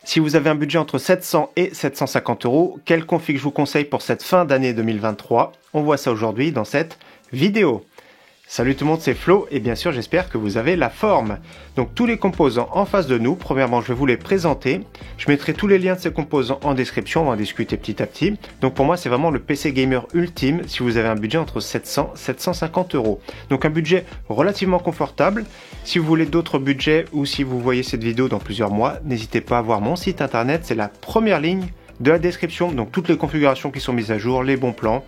Si vous avez un budget entre 700 et 750 euros, quelle config je vous conseille pour cette fin d'année 2023? On voit ça aujourd'hui dans cette vidéo. Salut tout le monde, c'est Flo et bien sûr j'espère que vous avez la forme. Donc tous les composants en face de nous, premièrement je vais vous les présenter. Je mettrai tous les liens de ces composants en description, on va en discuter petit à petit. Donc pour moi c'est vraiment le PC gamer ultime si vous avez un budget entre 700 et 750 euros. Donc un budget relativement confortable. Si vous voulez d'autres budgets ou si vous voyez cette vidéo dans plusieurs mois, n'hésitez pas à voir mon site internet, c'est la première ligne de la description, donc toutes les configurations qui sont mises à jour, les bons plans.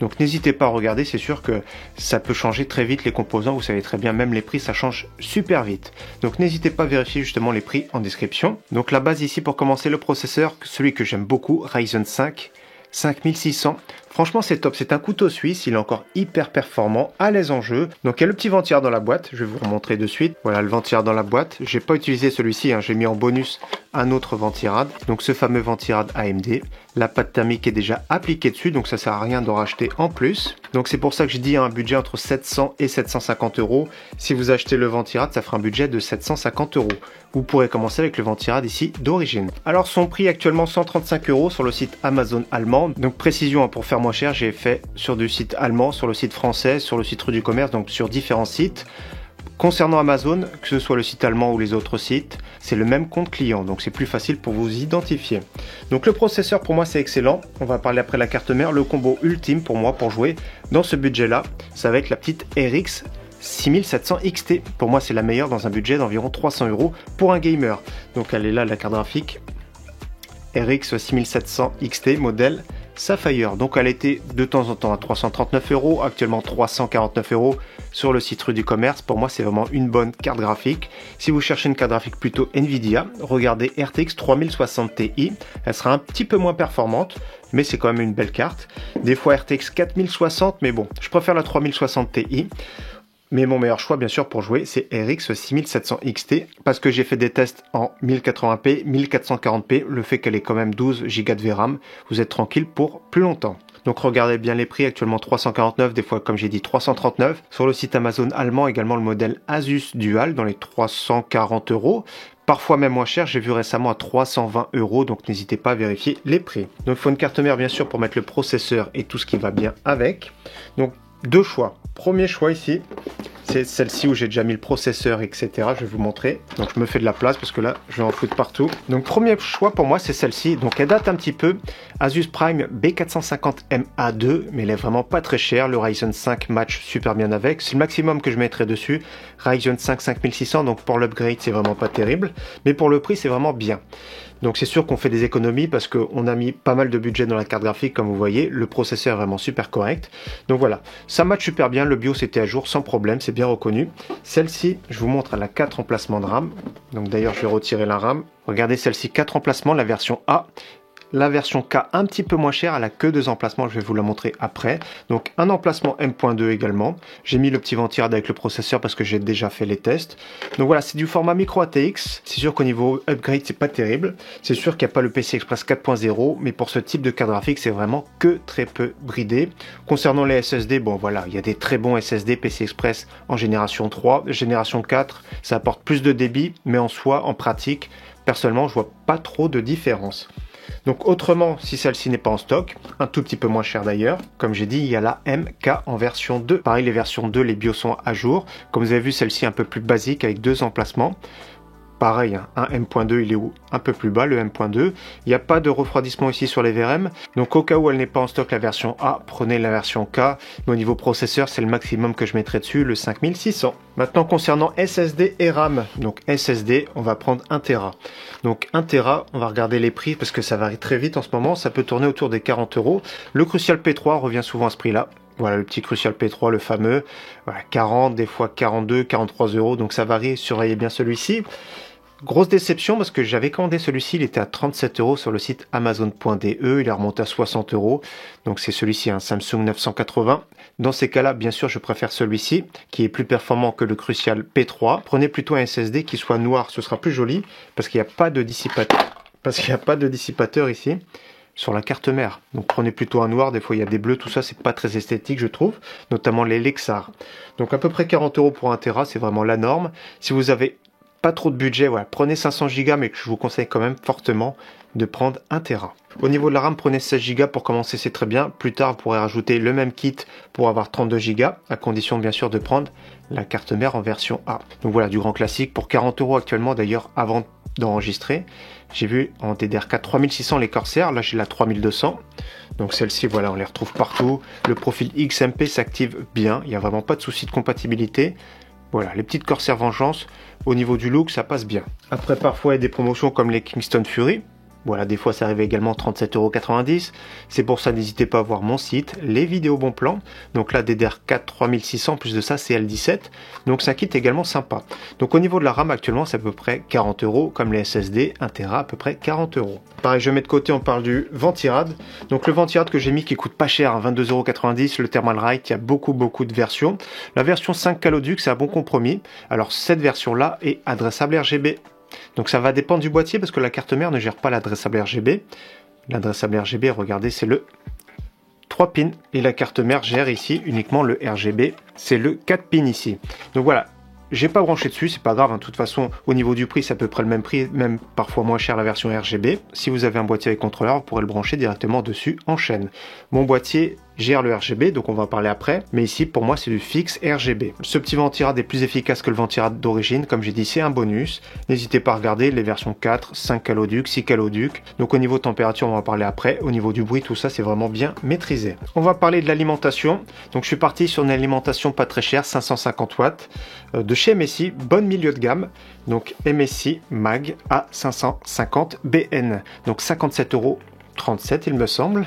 Donc n'hésitez pas à regarder, c'est sûr que ça peut changer très vite les composants, vous savez très bien, même les prix ça change super vite. Donc n'hésitez pas à vérifier justement les prix en description. Donc la base ici pour commencer, le processeur, celui que j'aime beaucoup, Ryzen 5 5600. Franchement c'est top, c'est un couteau suisse, il est encore hyper performant, à l'aise en jeu. Donc il y a le petit ventilleur dans la boîte, je vais vous remontrer de suite. Voilà le ventilleur dans la boîte, j'ai pas utilisé celui-ci, j'ai mis en bonus un autre ventirad, donc ce fameux ventirad AMD. La pâte thermique est déjà appliquée dessus, donc ça sert à rien d'en racheter en plus. Donc c'est pour ça que je dis un budget entre 700 et 750 euros. Si vous achetez le ventirad, ça fera un budget de 750 euros. Vous pourrez commencer avec le ventirad ici d'origine. Alors son prix actuellement 135 euros sur le site Amazon allemand. Donc précision pour faire moins cher, j'ai fait sur du site allemand, sur le site français, sur le site Rue du Commerce, donc sur différents sites. Concernant Amazon, que ce soit le site allemand ou les autres sites, c'est le même compte client, donc c'est plus facile pour vous identifier. Donc le processeur pour moi c'est excellent, on va parler après de la carte mère. Le combo ultime pour moi pour jouer dans ce budget là, ça va être la petite RX 6700 XT. Pour moi c'est la meilleure dans un budget d'environ 300 euros pour un gamer. Donc elle est là la carte graphique RX 6700 XT modèle Sapphire. Donc elle était de temps en temps à 339 euros, actuellement 349 euros sur le site Rue du Commerce. Pour moi c'est vraiment une bonne carte graphique. Si vous cherchez une carte graphique plutôt Nvidia, regardez RTX 3060 Ti. Elle sera un petit peu moins performante, mais c'est quand même une belle carte. Des fois RTX 4060, mais bon, je préfère la 3060 Ti. Mais mon meilleur choix, bien sûr, pour jouer, c'est RX 6700 XT, parce que j'ai fait des tests en 1080p, 1440p, le fait qu'elle ait quand même 12 Go de VRAM, vous êtes tranquille pour plus longtemps. Donc regardez bien les prix, actuellement 349, des fois comme j'ai dit 339. Sur le site Amazon allemand, également le modèle Asus Dual dans les 340 euros. Parfois même moins cher, j'ai vu récemment à 320 euros, donc n'hésitez pas à vérifier les prix. Donc il faut une carte mère bien sûr pour mettre le processeur et tout ce qui va bien avec. Donc deux choix. Premier choix ici, c'est celle-ci où j'ai déjà mis le processeur, etc. Je vais vous montrer. Donc je me fais de la place parce que là, je vais en foutre partout. Donc premier choix pour moi, c'est celle-ci. Donc elle date un petit peu. Asus Prime B450MA2, mais elle est vraiment pas très chère. Le Ryzen 5 match super bien avec. C'est le maximum que je mettrai dessus. Ryzen 5 5600, donc pour l'upgrade, c'est vraiment pas terrible. Mais pour le prix, c'est vraiment bien. Donc c'est sûr qu'on fait des économies parce qu'on a mis pas mal de budget dans la carte graphique comme vous voyez. Le processeur est vraiment super correct. Donc voilà, ça match super bien. Le BIOS était à jour sans problème, c'est bien reconnu. Celle-ci, je vous montre, elle a 4 emplacements de RAM. Donc d'ailleurs, je vais retirer la RAM. Regardez celle-ci, 4 emplacements, la version A. La version K un petit peu moins chère, elle a que 2 emplacements, je vais vous la montrer après. Donc un emplacement M.2 également. J'ai mis le petit ventirad avec le processeur parce que j'ai déjà fait les tests. Donc voilà, c'est du format micro ATX. C'est sûr qu'au niveau upgrade, c'est pas terrible. C'est sûr qu'il n'y a pas le PCI Express 4.0, mais pour ce type de carte graphique, c'est vraiment que très peu bridé. Concernant les SSD, bon voilà, il y a des très bons SSD PCI Express en génération 3, génération 4, ça apporte plus de débit, mais en soi, en pratique, personnellement, je vois pas trop de différence. Donc autrement, si celle-ci n'est pas en stock, un tout petit peu moins cher d'ailleurs, comme j'ai dit, il y a la MK en version 2. Pareil, les versions 2, les BIOS sont à jour. Comme vous avez vu, celle-ci un peu plus basique avec 2 emplacements. Pareil, un M.2, il est où? Un peu plus bas, le M.2. Il n'y a pas de refroidissement ici sur les VRM. Donc au cas où elle n'est pas en stock, la version A, prenez la version K. Mais au niveau processeur, c'est le maximum que je mettrai dessus, le 5600. Maintenant, concernant SSD et RAM. Donc SSD, on va prendre 1 Tera. Donc 1 Tera, on va regarder les prix parce que ça varie très vite en ce moment. Ça peut tourner autour des 40 euros. Le Crucial P3 revient souvent à ce prix-là. Voilà le petit Crucial P3, le fameux. Voilà, 40, des fois 42, 43 euros. Donc ça varie, surveillez bien celui-ci. Grosse déception parce que j'avais commandé celui-ci, il était à 37 euros sur le site Amazon.de, il est remonté à 60 euros. Donc c'est celui-ci, un Samsung 980. Dans ces cas-là, bien sûr, je préfère celui-ci qui est plus performant que le Crucial P3. Prenez plutôt un SSD qui soit noir, ce sera plus joli parce qu'il n'y a pas de dissipateur. Ici sur la carte mère. Donc prenez plutôt un noir, des fois il y a des bleus, tout ça c'est pas très esthétique je trouve, notamment les Lexar. Donc à peu près 40 euros pour 1 Tera, c'est vraiment la norme. Si vous avez pas trop de budget, voilà, prenez 500 Go, mais je vous conseille quand même fortement de prendre 1 Tera. Au niveau de la RAM, prenez 16 Go pour commencer, c'est très bien. Plus tard, vous pourrez rajouter le même kit pour avoir 32 Go, à condition bien sûr de prendre la carte mère en version A. Donc voilà, du grand classique pour 40 € actuellement. D'ailleurs, avant d'enregistrer, j'ai vu en DDR4 3600 les Corsair, là j'ai la 3200. Donc celle-ci, voilà, on les retrouve partout. Le profil XMP s'active bien, il n'y a vraiment pas de souci de compatibilité. Voilà, les petites Corsair Vengeance, au niveau du look, ça passe bien. Après, parfois, il y a des promotions comme les Kingston Fury. Voilà, des fois, ça arrive également 37,90 €. C'est pour ça, n'hésitez pas à voir mon site, les vidéos bon plan. Donc là, DDR4 3600, plus de ça, c'est L17. Donc c'est un kit également sympa. Donc au niveau de la RAM, actuellement, c'est à peu près 40 €, comme les SSD, 1 Tera, à peu près 40 €. Pareil, je mets de côté, on parle du Ventirad. Donc le Ventirad que j'ai mis, qui coûte pas cher, 22,90 €, le Thermalright, il y a beaucoup de versions. La version 5 Caloduc, c'est un bon compromis. Alors cette version-là est adressable RGB. Donc ça va dépendre du boîtier parce que la carte mère ne gère pas l'adressable RGB. L'adressable RGB, regardez, c'est le 3 pins. Et la carte mère gère ici uniquement le RGB. C'est le 4 pins ici. Donc voilà, j'ai pas branché dessus, c'est pas grave. De toute façon, au niveau du prix, c'est à peu près le même prix, même parfois moins cher la version RGB. Si vous avez un boîtier avec contrôleur, vous pourrez le brancher directement dessus en chaîne. Mon boîtier gère le RGB, donc on va en parler après, mais ici pour moi c'est du fixe RGB. Ce petit Ventirad est plus efficace que le Ventirad d'origine, comme j'ai dit, c'est un bonus. N'hésitez pas à regarder les versions 4, 5 Caloduc, 6 Caloduc. Donc au niveau température, on va en parler après. Au niveau du bruit, tout ça c'est vraiment bien maîtrisé. On va parler de l'alimentation. Donc je suis parti sur une alimentation pas très chère, 550 watts, de chez MSI, bonne milieu de gamme. Donc MSI Mag A550 BN, donc 57,37 € il me semble.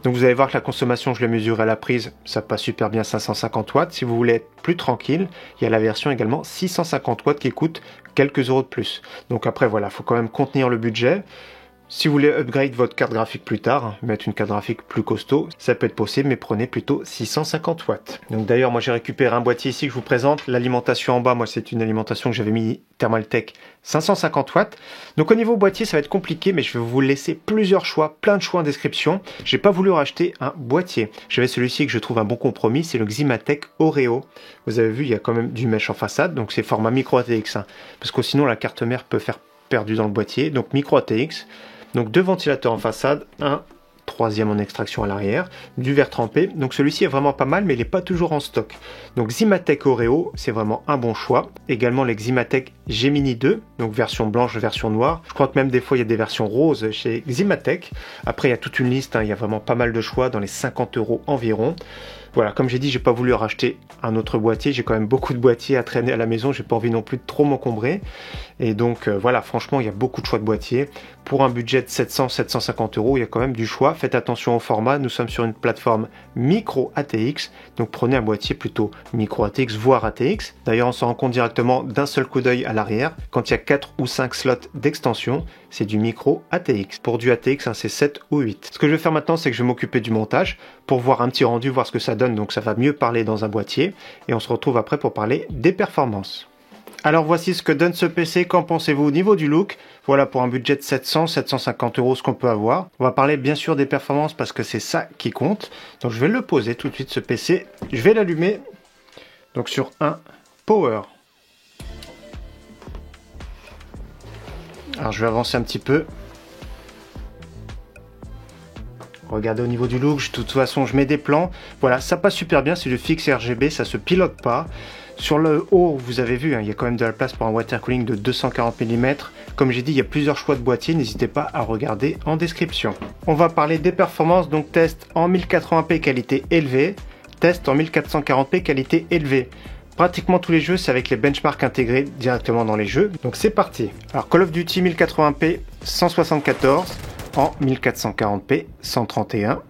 Donc vous allez voir que la consommation, je l'ai mesuré à la prise, ça passe super bien, 550 watts. Si vous voulez être plus tranquille, il y a la version également 650 watts qui coûte quelques euros de plus. Donc après voilà, il faut quand même contenir le budget. Si vous voulez upgrade votre carte graphique plus tard, mettre une carte graphique plus costaud, ça peut être possible, mais prenez plutôt 650 watts. Donc d'ailleurs, moi j'ai récupéré un boîtier ici que je vous présente. L'alimentation en bas, moi c'est une alimentation que j'avais mis Thermaltake 550 watts. Donc au niveau boîtier, ça va être compliqué, mais je vais vous laisser plusieurs choix, plein de choix en description. J'ai pas voulu racheter un boîtier. J'avais celui-ci que je trouve un bon compromis, c'est le Ximatec Oreo. Vous avez vu, il y a quand même du mesh en façade, donc c'est format micro ATX, hein, parce que sinon la carte mère peut faire perdu dans le boîtier. Donc micro ATX. Donc 2 ventilateurs en façade, un troisième en extraction à l'arrière, du verre trempé. Donc celui-ci est vraiment pas mal, mais il n'est pas toujours en stock. Donc Ximatec Oreo, c'est vraiment un bon choix. Également les Ximatec Gemini 2, donc version blanche, version noire. Je crois que même des fois il y a des versions roses chez Ximatec. Après il y a toute une liste, hein, il y a vraiment pas mal de choix dans les 50 € environ. Voilà, comme j'ai dit, j'ai pas voulu racheter un autre boîtier. J'ai quand même beaucoup de boîtiers à traîner à la maison. J'ai pas envie non plus de trop m'encombrer. Et donc voilà, franchement, il y a beaucoup de choix de boîtiers. Pour un budget de 700-750 €, il y a quand même du choix. Faites attention au format. Nous sommes sur une plateforme micro ATX. Donc prenez un boîtier plutôt micro ATX, voire ATX. D'ailleurs, on se rend compte directement d'un seul coup d'œil à l'arrière. Quand il y a 4 ou 5 slots d'extension, c'est du micro ATX. Pour du ATX, hein, c'est 7 ou 8. Ce que je vais faire maintenant, c'est que je vais m'occuper du montage pour voir un petit rendu, voir ce que ça donne. Donc ça va mieux parler dans un boîtier. Et on se retrouve après pour parler des performances. Alors voici ce que donne ce PC, qu'en pensez-vous au niveau du look? Voilà, pour un budget de 700-750 € ce qu'on peut avoir. On va parler bien sûr des performances parce que c'est ça qui compte. Donc je vais le poser tout de suite ce PC. Je vais l'allumer. Donc sur un Power. Alors je vais avancer un petit peu. Regardez au niveau du look, de toute façon je mets des plans. Voilà, ça passe super bien, c'est du fixe RGB, ça se pilote pas. Sur le haut, vous avez vu, hein, il y a quand même de la place pour un water cooling de 240 mm. Comme j'ai dit, il y a plusieurs choix de boîtier, n'hésitez pas à regarder en description. On va parler des performances, donc test en 1080p qualité élevée, test en 1440p qualité élevée. Pratiquement tous les jeux, c'est avec les benchmarks intégrés directement dans les jeux. Donc c'est parti. Alors Call of Duty 1080p 174 en 1440p 131.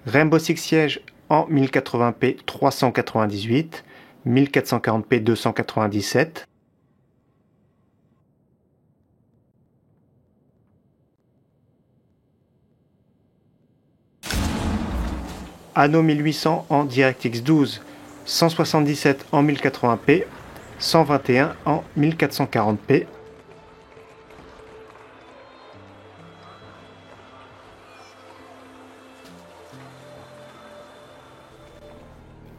Rainbow Six Siege en 1080p 398, 1440p 297. Anno 1800 en DirectX 12, 177 en 1080p, 121 en 1440p.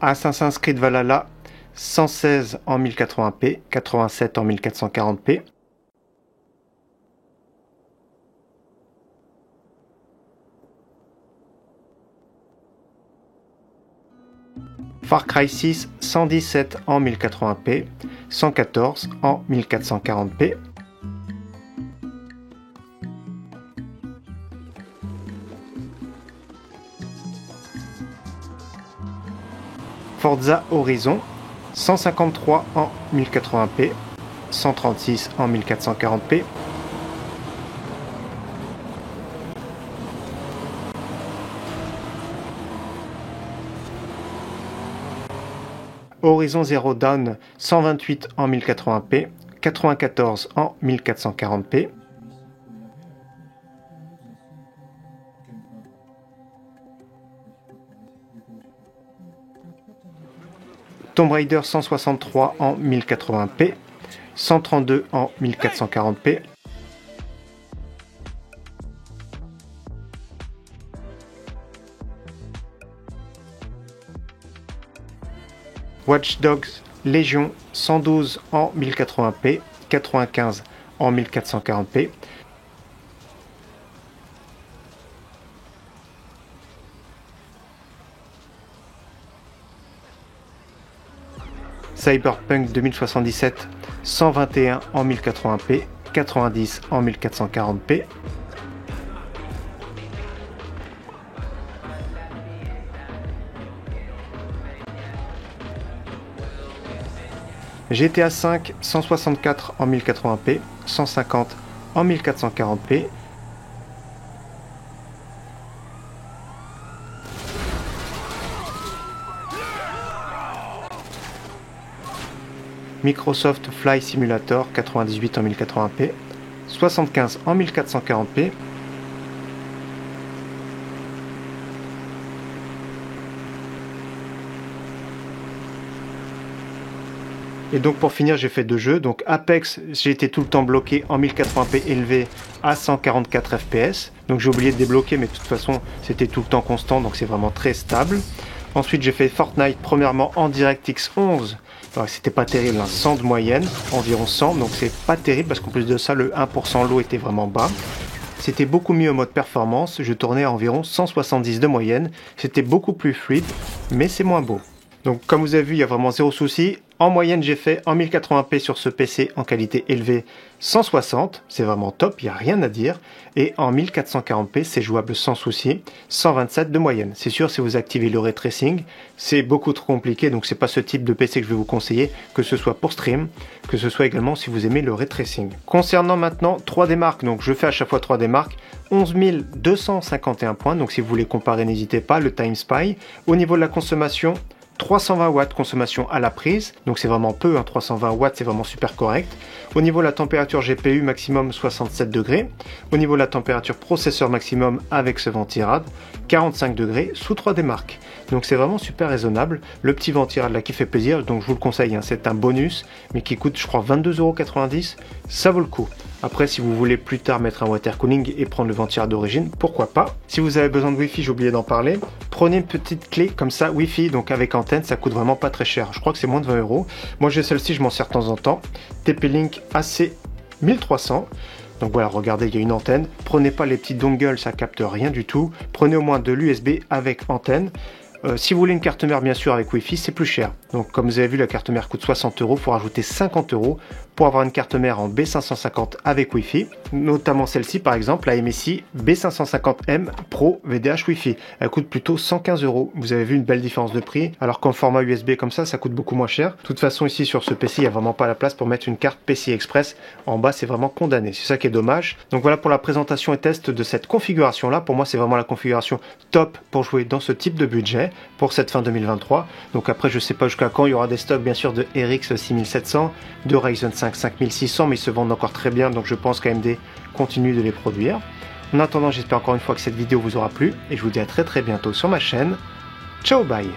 Assassin's Creed Valhalla, 116 en 1080p, 87 en 1440p. Far Cry 6, 117 en 1080p, 114 en 1440p. Forza Horizon, 153 en 1080p, 136 en 1440p. Horizon Zero Dawn, 128 en 1080p, 94 en 1440p. Tomb Raider 163 en 1080p, 132 en 1440p. Watch Dogs Légion 112 en 1080p, 95 en 1440p. Cyberpunk 2077 121 en 1080p, 90 en 1440p. GTA V 164 en 1080p, 150 en 1440p. Microsoft Flight Simulator 98 en 1080p, 75 en 1440p. Et donc pour finir, j'ai fait deux jeux. Donc Apex, j'ai été tout le temps bloqué en 1080p élevé à 144 fps. Donc j'ai oublié de débloquer, mais de toute façon c'était tout le temps constant, donc c'est vraiment très stable. Ensuite j'ai fait Fortnite, premièrement en DirectX 11. C'était pas terrible, hein, 100 de moyenne, environ 100, donc c'est pas terrible parce qu'en plus de ça, le 1% low était vraiment bas. C'était beaucoup mieux en mode performance, je tournais à environ 170 de moyenne. C'était beaucoup plus fluide, mais c'est moins beau. Donc comme vous avez vu, il y a vraiment zéro souci. En moyenne, j'ai fait en 1080p sur ce PC en qualité élevée 160, c'est vraiment top, il n'y a rien à dire. Et en 1440p, c'est jouable sans souci, 127 de moyenne. C'est sûr, si vous activez le ray tracing, c'est beaucoup trop compliqué, donc c'est pas ce type de PC que je vais vous conseiller, que ce soit pour stream, que ce soit également si vous aimez le ray tracing. Concernant maintenant 3D Mark, donc je fais à chaque fois 3D Mark, 11 251 points, donc si vous voulez comparer, n'hésitez pas, le Time Spy. Au niveau de la consommation, 320 watts consommation à la prise, donc c'est vraiment peu, hein, 320 watts c'est vraiment super correct. Au niveau de la température GPU maximum 67 degrés. Au niveau de la température processeur maximum avec ce ventirad, 45 degrés sous 3D Mark. Donc c'est vraiment super raisonnable. Le petit ventirad là qui fait plaisir, donc je vous le conseille, hein, c'est un bonus, mais qui coûte je crois 22,90 €, ça vaut le coup. Après, si vous voulez plus tard mettre un water cooling et prendre le ventirad d'origine, pourquoi pas. Si vous avez besoin de Wi-Fi, j'ai oublié d'en parler, prenez une petite clé comme ça, Wi-Fi, donc avec antenne, ça coûte vraiment pas très cher. Je crois que c'est moins de 20 €. Moi j'ai celle-ci, je m'en sers de temps en temps. TP-Link AC 1300. Donc voilà, regardez, il y a une antenne. Prenez pas les petits dongles, ça capte rien du tout. Prenez au moins de l'USB avec antenne. Si vous voulez une carte mère, bien sûr, avec Wi-Fi, c'est plus cher. Donc, comme vous avez vu, la carte mère coûte 60 €. Il faut rajouter 50 € pour avoir une carte mère en B550 avec Wi-Fi. Notamment celle-ci, par exemple, la MSI B550M Pro VDH Wi-Fi. Elle coûte plutôt 115 €. Vous avez vu une belle différence de prix. Alors qu'en format USB comme ça coûte beaucoup moins cher. De toute façon, ici, sur ce PC, il n'y a vraiment pas la place pour mettre une carte PCI Express. En bas, c'est vraiment condamné. C'est ça qui est dommage. Donc voilà pour la présentation et test de cette configuration-là. Pour moi, c'est vraiment la configuration top pour jouer dans ce type de budget pour cette fin 2023. Donc après, je sais pas jusqu'à quand il y aura des stocks, bien sûr, de RX 6700, de Ryzen 5 5600, mais ils se vendent encore très bien, donc je pense qu'AMD continue de les produire. En attendant, j'espère encore une fois que cette vidéo vous aura plu, et je vous dis à très bientôt sur ma chaîne. Ciao, bye!